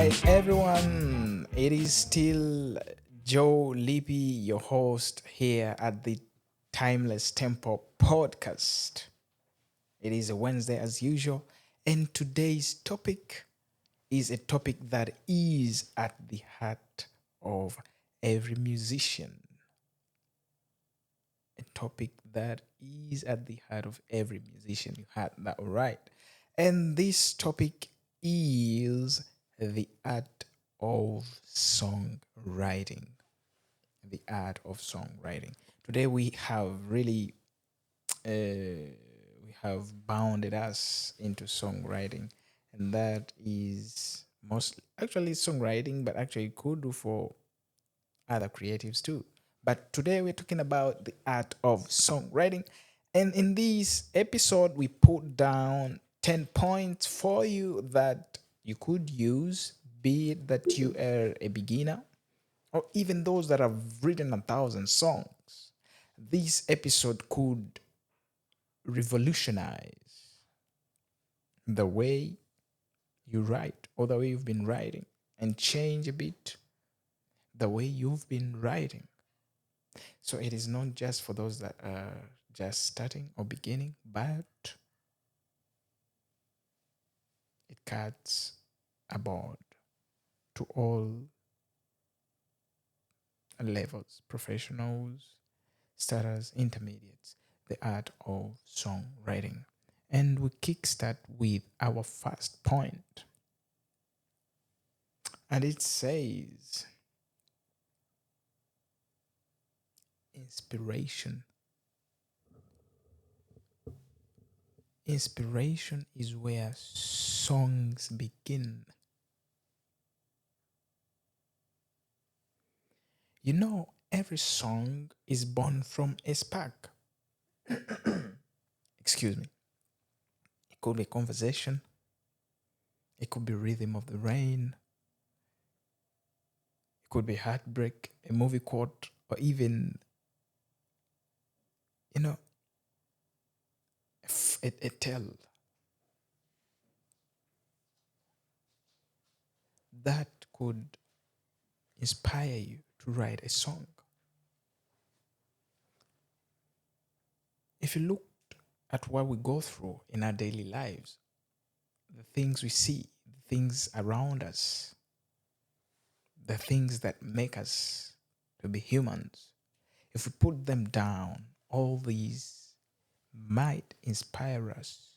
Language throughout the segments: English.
right, everyone. It is still Joe Lipi, your host here at the Timeless Tempo podcast. It is a Wednesday as usual, and today's topic is a topic that is at the heart of every musician. A topic that is at the heart of every musician. You had that right. And this topic is the art of songwriting. The art of songwriting. Today we have really we have bounded us into songwriting, and that is mostly actually songwriting, but actually could do for other creatives too. But today we're talking about the art of songwriting. And in this episode, we put down 10 points for you that you could use, be it that you are a beginner or even those that have written 1,000 songs. This episode could revolutionize the way you write or the way you've been writing and change a bit the way you've been writing. So it is not just for those that are just starting or beginning, but it cuts aboard to all levels, professionals, starters, intermediates, the art of songwriting. And we kickstart with our first point. And it says inspiration. Inspiration is where songs begin. You know, every song is born from a spark. Excuse me. It could be a conversation, it could be rhythm of the rain, it could be heartbreak, a movie quote, or even, you know, a tale that could inspire you to write a song. If you look at what we go through in our daily lives, the things we see, the things around us, the things that make us to be humans, if we put them down, all these might inspire us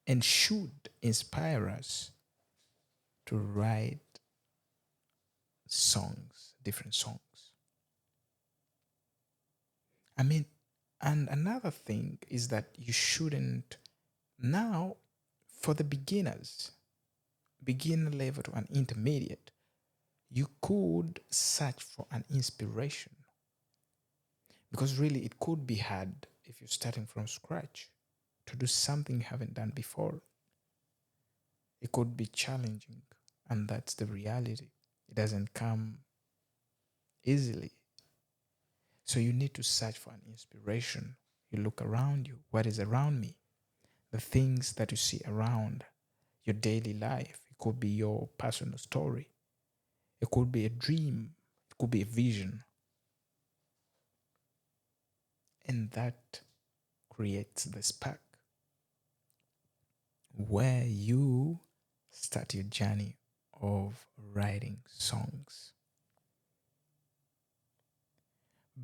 and should inspire us to write songs, different songs. I mean, and another thing is that you shouldn't now, for the beginners, beginner level to an intermediate, you could search for an inspiration because really it could be hard if you're starting from scratch to do something you haven't done before. It could be challenging, and that's the reality. It doesn't come easily. So you need to search for an inspiration. You look around you. What is around me? The things that you see around your daily life. It could be your personal story. It could be a dream. It could be a vision. And that creates the spark where you start your journey of writing songs.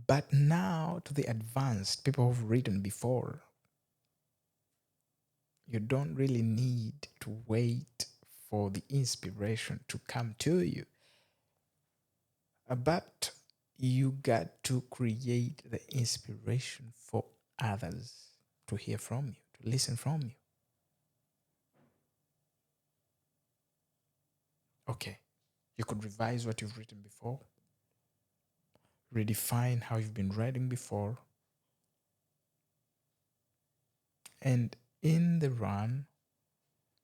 But now to the advanced people who've written before, you don't really need to wait for the inspiration to come to you. But you got to create the inspiration for others to hear from you, to listen from you. Okay, you could revise what you've written before, redefine how you've been writing before, and in the run,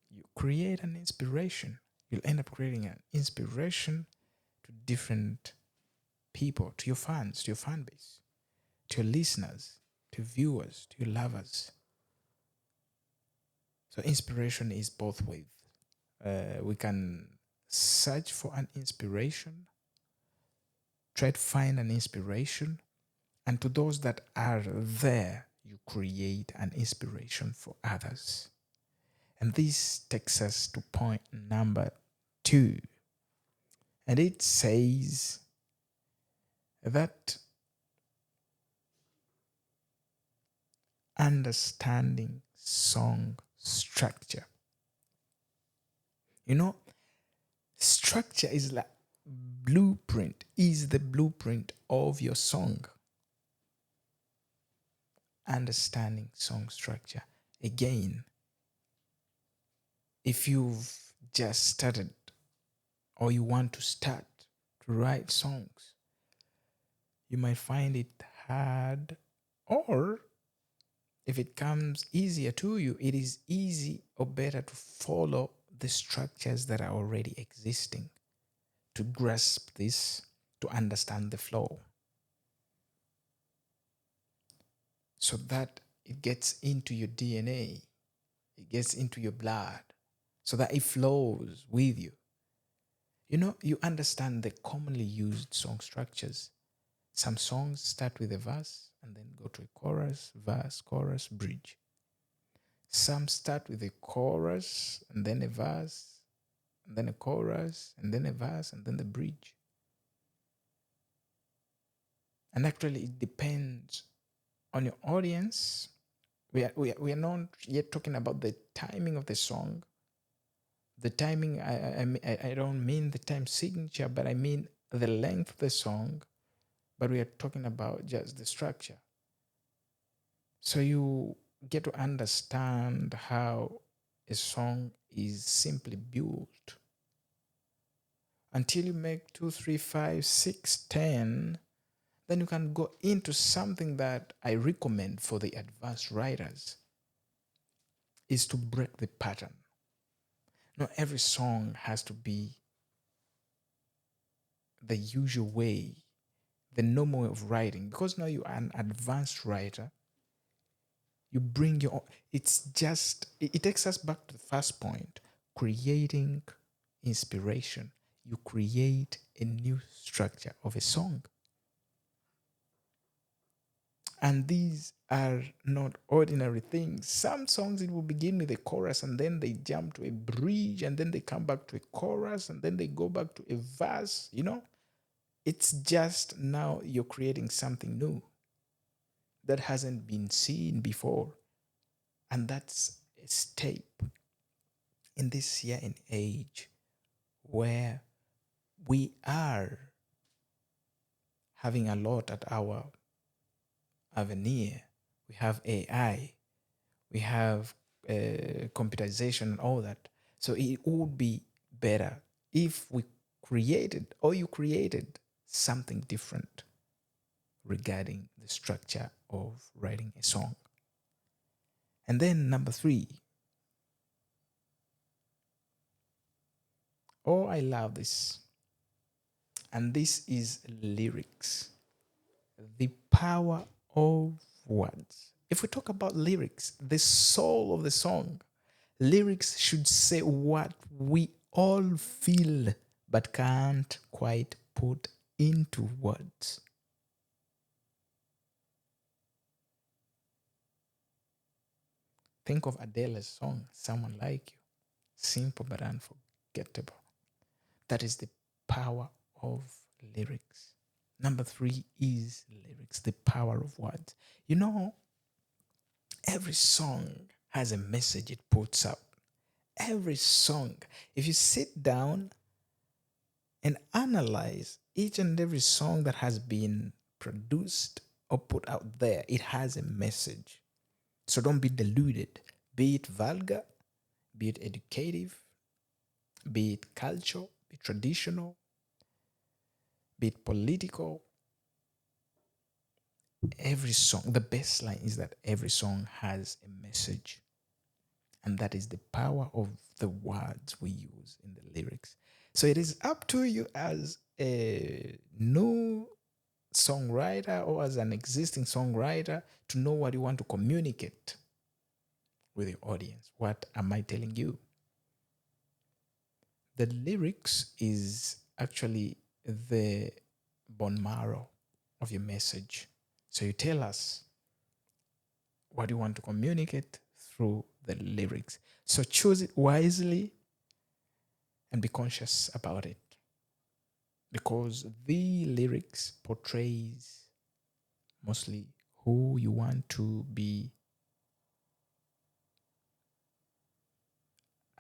you create an inspiration. You'll end up creating an inspiration to different people, to your fans, to your fan base, to your listeners, to viewers, to your lovers. So inspiration is both ways. We can search for an inspiration, try to find an inspiration, and to those that are there, you create an inspiration for others. And this takes us to point number 2. And it says that understanding song structure. You know, structure is like the blueprint of your song. Understanding song structure. Again, if you've just started or you want to start to write songs, you might find it hard, or if it comes easier to you, it is easy or better to follow the structures that are already existing, to grasp this, to understand the flow, so that it gets into your DNA, it gets into your blood, so that it flows with you. You know, you understand the commonly used song structures. Some songs start with a verse and then go to a chorus, verse, chorus, bridge. Some start with a chorus and then a verse, and then a chorus, and then a verse, and then the bridge. And actually, it depends on your audience. We are not yet talking about the timing of the song. The timing, I don't mean the time signature, but I mean the length of the song. But we are talking about just the structure. So you get to understand how a song is simply built. Until you make 2, 3, 5, 6, 10, then you can go into something that I recommend for the advanced writers, is to break the pattern. Not every song has to be the usual way, the normal way of writing. Because now you are an advanced writer, you bring your own. It takes us back to the first point, creating inspiration. You create a new structure of a song. And these are not ordinary things. Some songs, it will begin with a chorus and then they jump to a bridge and then they come back to a chorus and then they go back to a verse. It's just now you're creating something new that hasn't been seen before. And that's a step in this year and age where we are having a lot at our avenue. We have AI, we have computerization and all that. So it would be better if you created something different regarding the structure of writing a song. And then number 3, I love this. And this is lyrics. The power of words. If we talk about lyrics, the soul of the song, lyrics should say what we all feel but can't quite put into words. Think of Adele's song, Someone Like You. Simple but unforgettable. That is the power of lyrics. Number 3 is lyrics, the power of words. Every song has a message it puts out. Every song. If you sit down and analyze each and every song that has been produced or put out there, it has a message. So don't be deluded, be it vulgar, be it educative, be it cultural, be it traditional, be it political. Every song, the best line is that every song has a message. And that is the power of the words we use in the lyrics. So it is up to you as a new songwriter or as an existing songwriter to know what you want to communicate with your audience. What am I telling you? The lyrics is actually the bone marrow of your message. So you tell us what you want to communicate through the lyrics. So choose it wisely and be conscious about it, because the lyrics portrays mostly who you want to be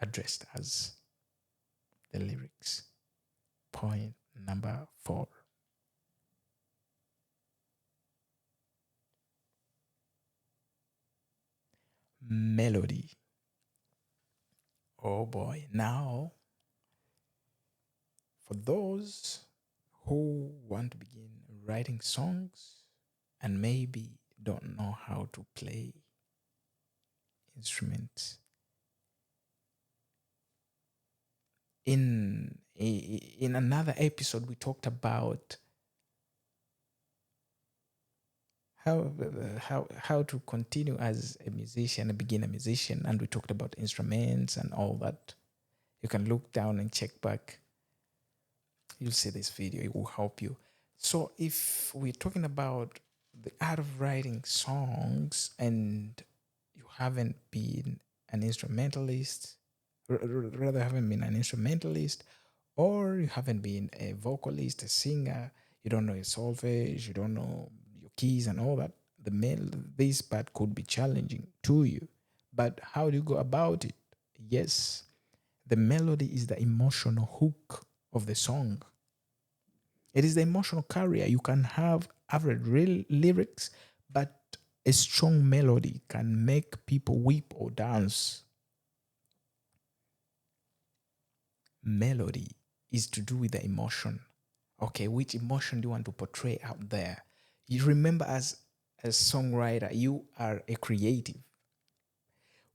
addressed as. The lyrics. Point number 4. Melody. Oh boy. Now, for those who want to begin writing songs and maybe don't know how to play instruments, in another episode we talked about how to continue as a musician, a beginner musician, and we talked about instruments and all that. You can look down and check back. You'll see this video, it will help you. So if we're talking about the art of writing songs and you haven't been an instrumentalist, rather haven't been an instrumentalist, or you haven't been a vocalist, a singer, you don't know your solfege, you don't know your keys and all that, this part could be challenging to you. But how do you go about it? Yes, the melody is the emotional hook of the song. It is the emotional carrier. You can have average real lyrics, but a strong melody can make people weep or dance. Melody is to do with the emotion. Okay, which emotion do you want to portray out there? You remember, as a songwriter, you are a creative.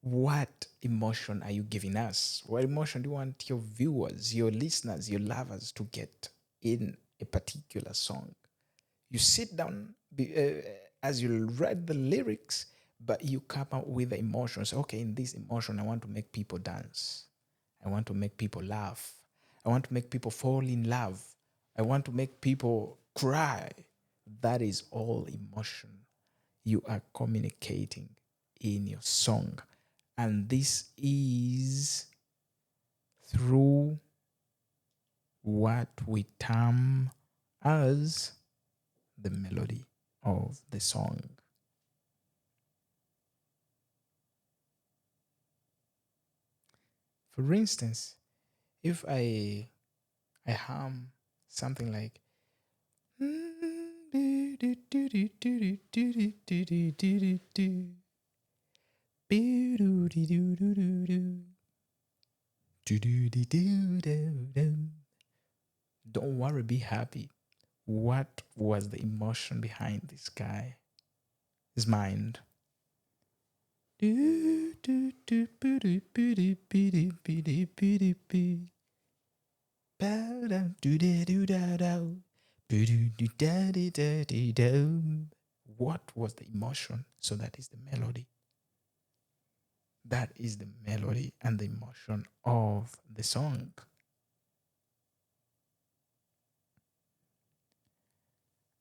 What emotion are you giving us? What emotion do you want your viewers, your listeners, your lovers to get in a particular song? You sit down as you write the lyrics, but you come up with the emotions. Okay, in this emotion, I want to make people dance. I want to make people laugh. I want to make people fall in love. I want to make people cry. That is all emotion you are communicating in your song. And this is through what we term as the melody of the song. For instance, if I hum something like don't worry, be happy. What was the emotion behind this guy? His mind. What was the emotion? So that is the melody. That is the melody and the emotion of the song.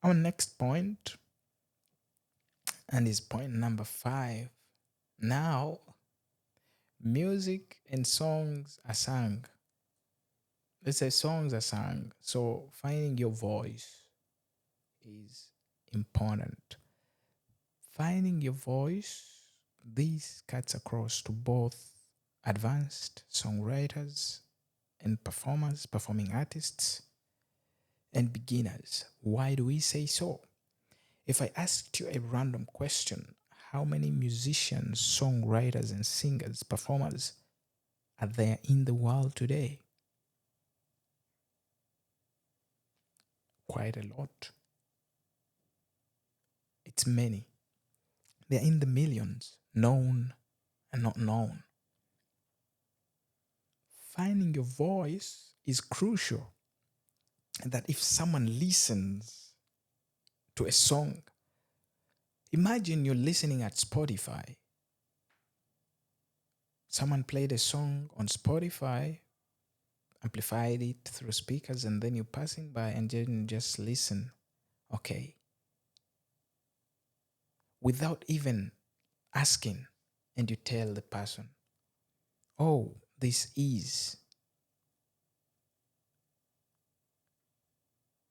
Our next point, and is point number 5. Now, music and songs are sung. Let's say songs are sung. So finding your voice is important. Finding your voice, this cuts across to both advanced songwriters and performers, performing artists, and beginners. Why do we say so? If I asked you a random question, how many musicians, songwriters, and singers, performers are there in the world today? Quite a lot. It's many. They're in the millions, known and not known. Finding your voice is crucial. That if someone listens to a song, imagine you're listening at Spotify. Someone played a song on Spotify amplified it through speakers, and then you're passing by and then just listen, okay, without even asking, and you tell the person, oh, this is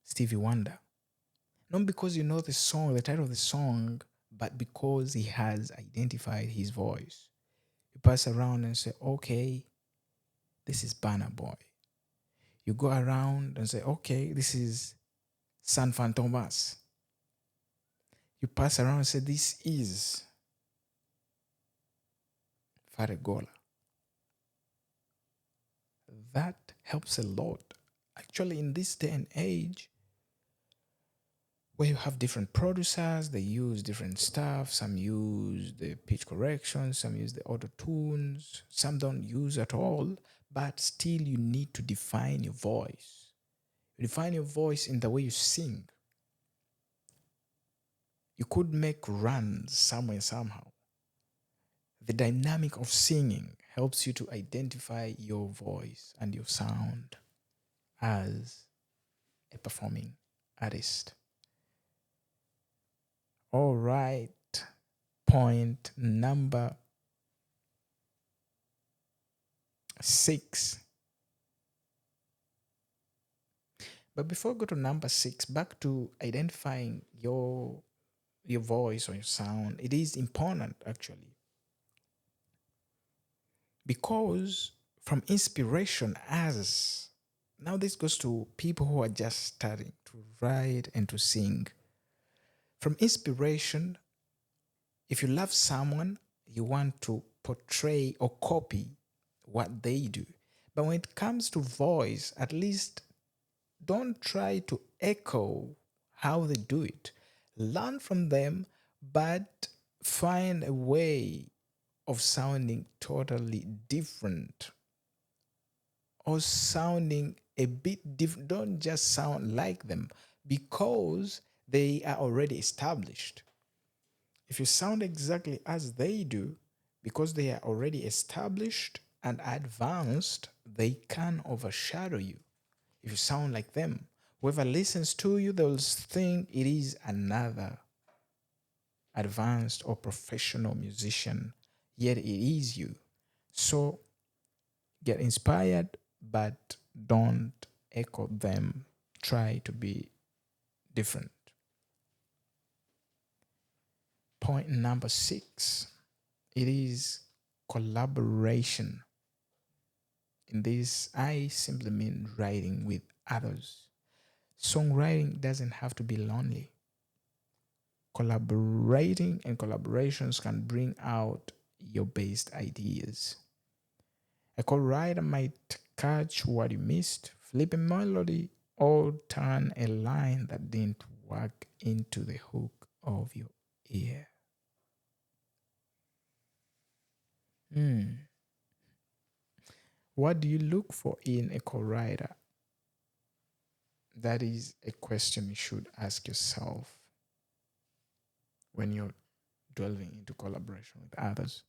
Stevie Wonder. Not because you know the song, the title of the song, but because he has identified his voice. You pass around and say, okay, this is Banner Boy. You go around and say, okay, this is San Fantomas. You pass around and say, this is Faregola. That helps a lot. Actually, in this day and age, where you have different producers, they use different stuff. Some use the pitch correction, some use the auto tunes, some don't use at all, but still you need to define your voice. You define your voice in the way you sing. You could make runs somewhere, somehow. The dynamic of singing helps you to identify your voice and your sound as a performing artist. All right. Point number 6. But before we go to number 6, back to identifying your voice or your sound, it is important actually, because from inspiration, as now this goes to people who are just starting to write and to sing. From inspiration, if you love someone, you want to portray or copy what they do. But when it comes to voice, at least don't try to echo how they do it. Learn from them, but find a way of sounding totally different or sounding a bit different. Don't just sound like them because they are already established. If you sound exactly as they do, because they are already established and advanced, they can overshadow you. If you sound like them, whoever listens to you, they'll think it is another advanced or professional musician, yet it is you. So get inspired, but don't echo them. Try to be different. Point number 6, it is collaboration. In this, I simply mean writing with others. Songwriting doesn't have to be lonely. Collaborating and collaborations can bring out your best ideas. A co-writer might catch what you missed, flip a melody, or turn a line that didn't work into the hook of your ear. What do you look for in a co-writer? That is a question you should ask yourself when you're delving into collaboration with others.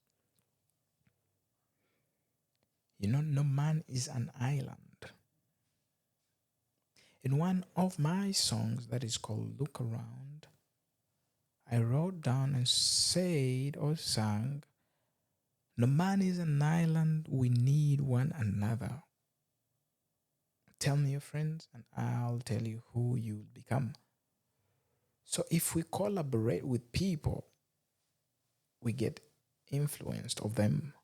You know, no man is an island. In one of my songs that is called Look Around, I wrote down and said or sang, no man is an island, we need one another. Tell me your friends and I'll tell you who you'll become. So if we collaborate with people, we get influenced of them,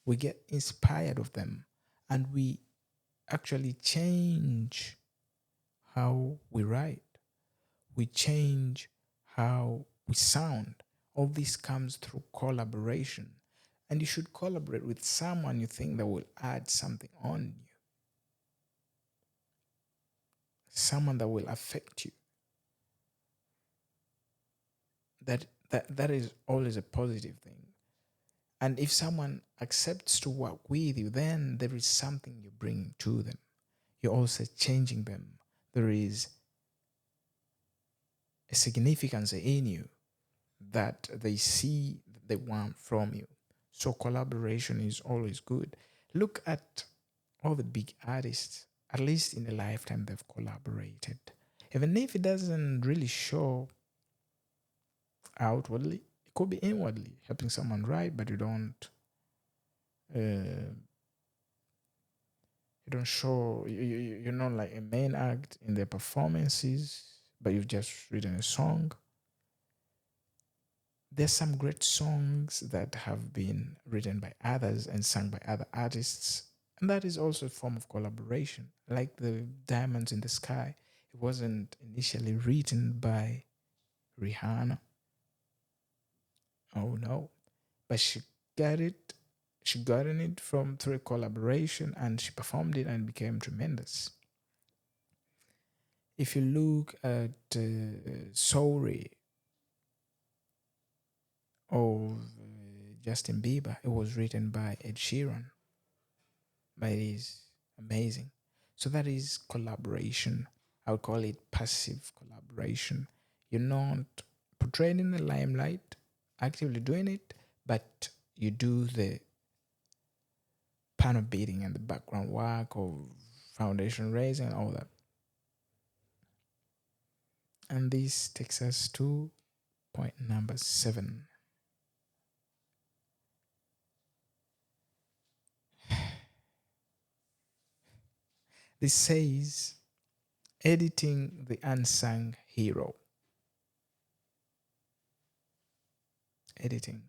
we get inspired of them, and we actually change how we write, we change how we sound. All this comes through collaboration. And you should collaborate with someone you think that will add something on you, someone that will affect you. That is always a positive thing. And if someone accepts to work with you, then there is something you bring to them. You're also changing them. There is a significance in you that they see, that they want from you. So collaboration is always good. Look at all the big artists, at least in a lifetime, they've collaborated. Even if it doesn't really show outwardly, it could be inwardly, helping someone write, but uh, you don't show, you're not like a main act in their performances, but you've just written a song. There's some great songs that have been written by others and sung by other artists, and that is also a form of collaboration. Like the Diamonds in the Sky, it wasn't initially written by Rihanna. Oh no, but got it. She gotten it from through a collaboration, and she performed it and became tremendous. If you look at Sorry of Justin Bieber, it was written by Ed Sheeran, but it is amazing. So that is collaboration. I would call it passive collaboration. You're not portrayed in the limelight, actively doing it, but you do the piano beating and the background work of foundation raising and all that. And this takes us to point number 7. This says editing the unsung hero. Editing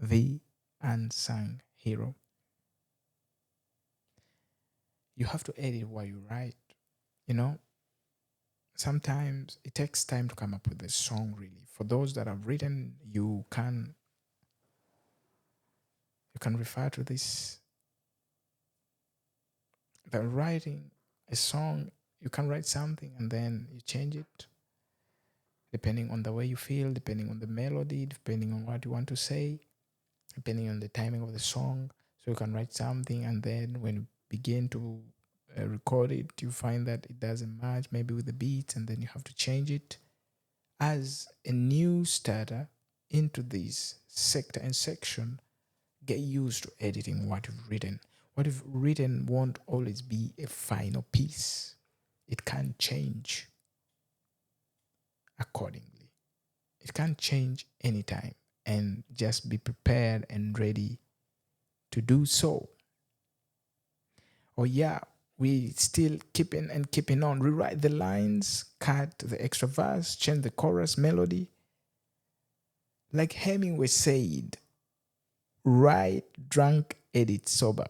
the unsung hero. You have to edit what you write. You know, sometimes it takes time to come up with a song, really. For those that have written, you can refer to this. That writing a song, you can write something and then you change it depending on the way you feel, depending on the melody, depending on what you want to say, depending on the timing of the song. So you can write something, and then when you begin to record it, you find that it doesn't match maybe with the beats, and then you have to change it. As a new starter into this sector and section, get used to editing what you've written. What you've written won't always be a final piece. It can change accordingly. It can change anytime, and just be prepared and ready to do so. Oh yeah, we still keeping on. Rewrite the lines, cut the extra verse, change the chorus melody. Like Hemingway said, write drunk, edit sober.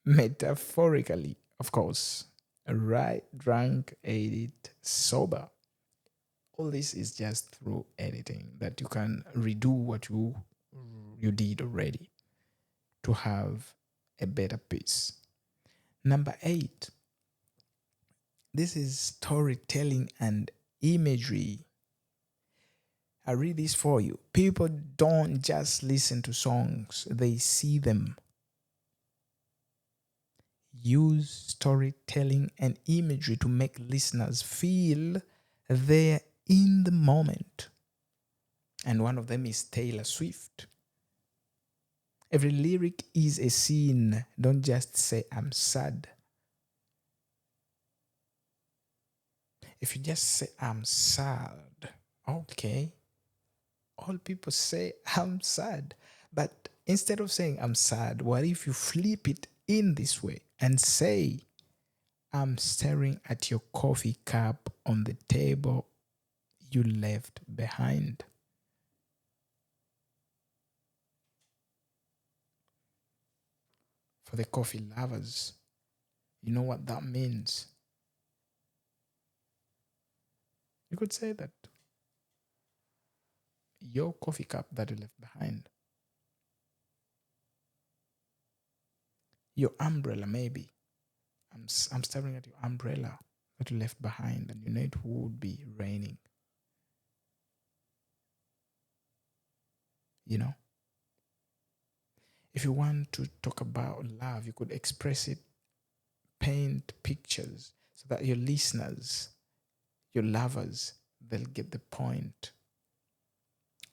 Metaphorically, of course. Write drunk, edit sober. All this is just through editing that you can redo what you did already to have a better piece. Number 8, this is storytelling and imagery. I read this for you. People don't just listen to songs, they see them. Use storytelling and imagery to make listeners feel they're in the moment. And one of them is Taylor Swift. Every lyric is a scene. Don't just say, I'm sad. If you just say, I'm sad, okay. All people say, I'm sad. But instead of saying, I'm sad, what if you flip it in this way and say, I'm staring at your coffee cup on the table you left behind? For the coffee lovers, you know what that means. You could say that your coffee cup that you left behind, your umbrella, maybe. I'm staring at your umbrella that you left behind, and you know it would be raining. You know, if you want to talk about love, you could express it, paint pictures so that your listeners, your lovers, they'll get the point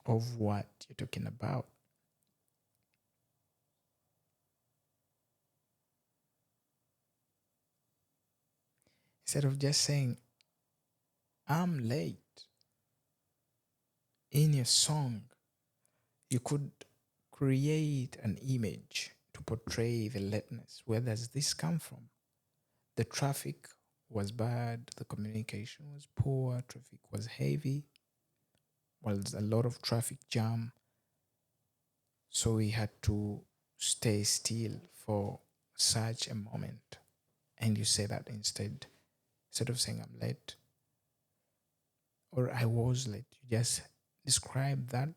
of what you're talking about. Instead of just saying, I'm late in your song, you could create an image to portray the lateness. Where does this come from? The traffic was bad, the communication was poor, traffic was heavy, was a lot of traffic jam. So we had to stay still for such a moment. And you say that instead of saying I'm late or I was late, you just describe that.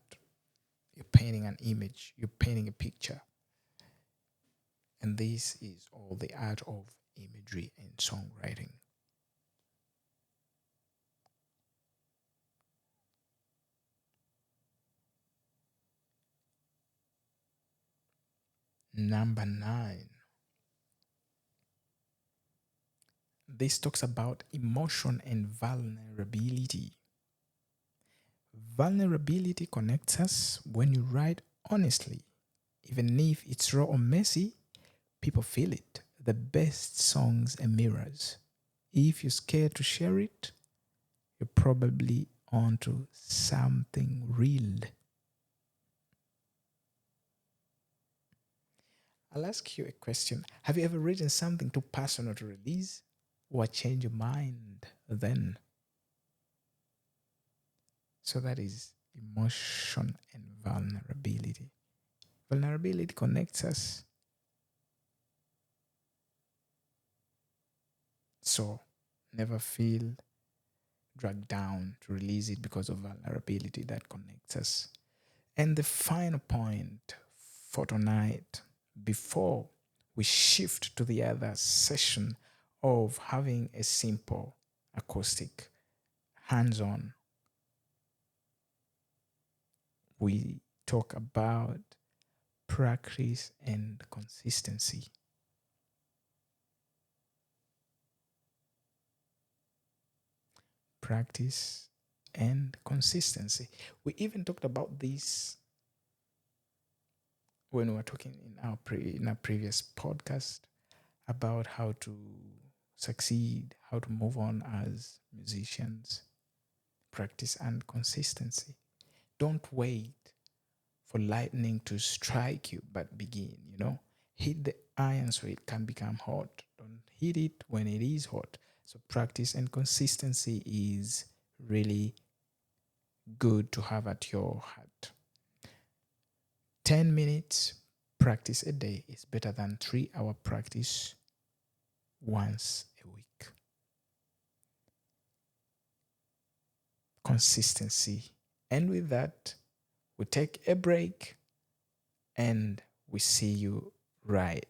You're painting an image, you're painting a picture. And this is all the art of imagery and songwriting. Number 9. This talks about emotion and vulnerability. Vulnerability connects us. When you write honestly, even if it's raw or messy, people feel it. The best songs are mirrors. If you're scared to share it, you're probably onto something real. I'll ask you a question. Have you ever written something too personal to release? What changed your mind then? So that is emotion and vulnerability. Vulnerability connects us. So never feel dragged down to release it because of vulnerability that connects us. And the final point for tonight, before we shift to the other session of having a simple acoustic hands on, we talk about practice and consistency. Practice and consistency. We even talked about this when we were talking in our previous podcast about how to succeed, how to move on as musicians. Practice and consistency. Don't wait for lightning to strike you, but begin, Hit the iron so it can become hot. Don't hit it when it is hot. So practice and consistency is really good to have at your heart. 10 minutes practice a day is better than 3-hour practice once a week. Consistency. And with that, we take a break and we see you right